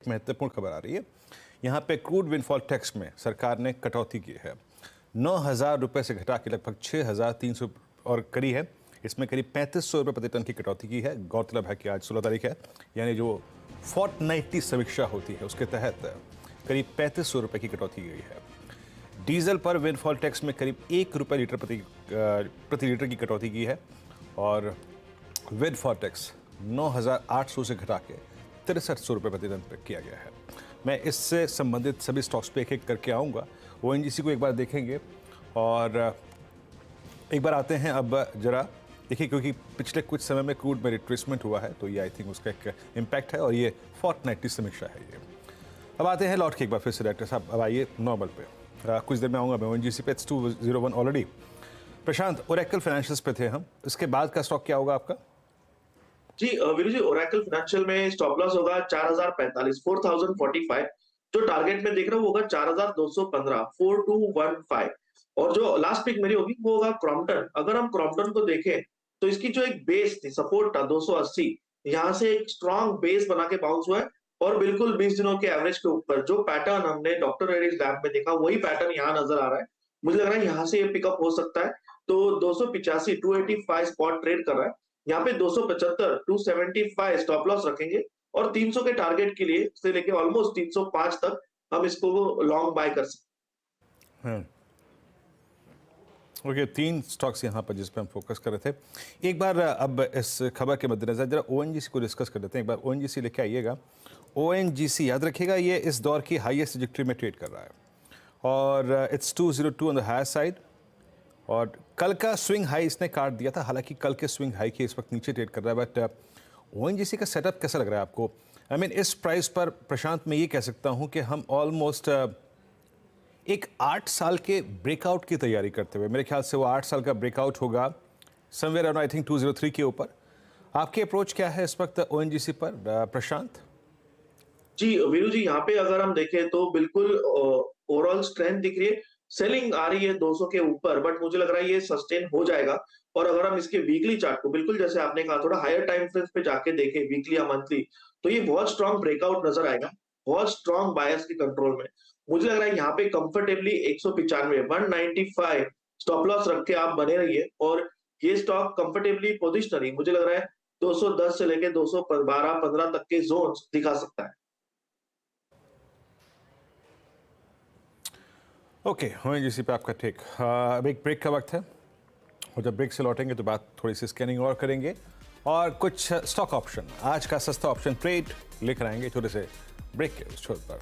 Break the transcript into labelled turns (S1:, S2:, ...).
S1: महत्वपूर्ण खबर आ रही है। यहाँ पे क्रूड विंडफॉल टैक्स में सरकार ने कटौती की है। 9,000 रुपये से घटा के लगभग 6,300 और करी है। इसमें करीब 3,500 रुपये प्रति टन की कटौती की है। गौरतलब है कि आज 16 तारीख है, यानी जो फोर्टनाइटली समीक्षा होती है उसके तहत करीब 3,500 रुपये की कटौती की गई है। डीजल पर विंडफॉल टैक्स में करीब 1 रुपये लीटर प्रति लीटर की कटौती की है और विंडफॉल टैक्स 9,800 से घटा के 6,300 रुपये प्रति टन पर किया गया है। मैं इससे संबंधित सभी स्टॉक्स पे एक एक करके आऊँगा। ओएनजीसी को एक बार देखेंगे और एक बार आते हैं अब जरा देखिए, क्योंकि पिछले कुछ समय में क्रूड में रिट्रेसमेंट हुआ है तो ये आई थिंक उसका एक इम्पैक्ट है और ये फोर्टनाइटली समीक्षा है ये। अब आते हैं लौट के एक बार फिर से डायरेक्टर साहब, अब आइए नॉर्मल पे। कुछ देर में आऊँगा मैं ओएनजीसी पे। 201 ऑलरेडी। प्रशांत, ओरेकल फाइनेंशियल्स पे थे हम, इसके बाद का स्टॉक क्या होगा आपका?
S2: जी वीरू जी, ओरेकल फाइनेंशियल में स्टॉप लॉस होगा 4045 4045। जो टारगेट में देख रहा हूँ होगा 4215 4215। और जो लास्ट पिक मेरी होगी वो होगा क्रॉम्पटन। अगर हम क्रॉम्पटन को देखें तो इसकी जो एक बेस थी, सपोर्ट था 280, यहाँ से एक स्ट्रॉन्ग बेस बना के बाउंस हुआ है और बिल्कुल 20 दिनों के एवरेज के ऊपर जो पैटर्न हमने डॉक्टर रेड्डीज लैब में देखा वही पैटर्न यहाँ नजर आ रहा है। मुझे लग रहा है यहाँ से ये पिकअप हो सकता है। तो 285 285 स्पॉट ट्रेड कर रहा है। यहाँ पे 275 275 स्टॉप लॉस रखेंगे और 300 के टारगेट के लिए से लेके ऑलमोस्ट 305 तक हम इसको लॉन्ग बाय कर सकते
S1: हैं। ओके, 3 स्टॉक्स यहाँ पर जिस पे हम फोकस कर रहे थे। एक बार अब इस खबर के मद्देनजर जरा ओएनजीसी को डिस्कस कर लेते हैं। एक बार ओएनजीसी लेके आइएगा। ओएनजीसी याद रखिएगा ये इस दौर की हाईएस्ट ट्रैजेक्टरी में ट्रेड कर रहा है और it's 202 on the higher side और कल का स्विंग हाई इसने काट दिया था। हालांकि कल के स्विंग हाई के इस वक्त नीचे ट्रेड कर रहा है, बट ओएनजीसी का सेटअप कैसा लग रहा है आपको? आई मीन इस प्राइस पर प्रशांत मैं ये कह सकता हूँ कि हम ऑलमोस्ट एक 8 साल के ब्रेकआउट की तैयारी करते हुए, मेरे ख्याल से वो 8 साल का ब्रेकआउट होगा समवेयर अराउंड आई थिंक 203 के ऊपर। आपकी अप्रोच क्या है इस वक्त ओएनजीसी पर प्रशांत?
S2: जी वीरू जी, यहाँ पे अगर हम देखें तो बिल्कुल ओवरऑल स्ट्रेंथ दिख रही है। सेलिंग आ रही है 200 के ऊपर, बट मुझे लग रहा है ये सस्टेन हो जाएगा। और अगर हम इसके वीकली चार्ट को बिल्कुल जैसे आपने कहा थोड़ा हायर टाइम फ्रेम पे जाके देखें वीकली या मंथली, तो ये बहुत स्ट्रॉन्ग ब्रेकआउट नजर आएगा, बहुत स्ट्रॉन्ग बायर्स के कंट्रोल में। मुझे लग रहा है यहाँ पे कंफर्टेबली 195 195 स्टॉप लॉस रख के आप बने रहिए और ये स्टॉक कंफर्टेबली पोजिशनरी मुझे लग रहा है 210 से लेके 212-15 तक के जोन्स दिखा सकता है।
S1: ओके, ओएनजीसी पे आपका टेक। अब एक ब्रेक का वक्त है और जब ब्रेक से लौटेंगे तो बात थोड़ी सी स्कैनिंग और करेंगे और कुछ स्टॉक ऑप्शन, आज का सस्ता ऑप्शन ट्रेड लेकर आएंगे थोड़े से ब्रेक के उस छोर पर।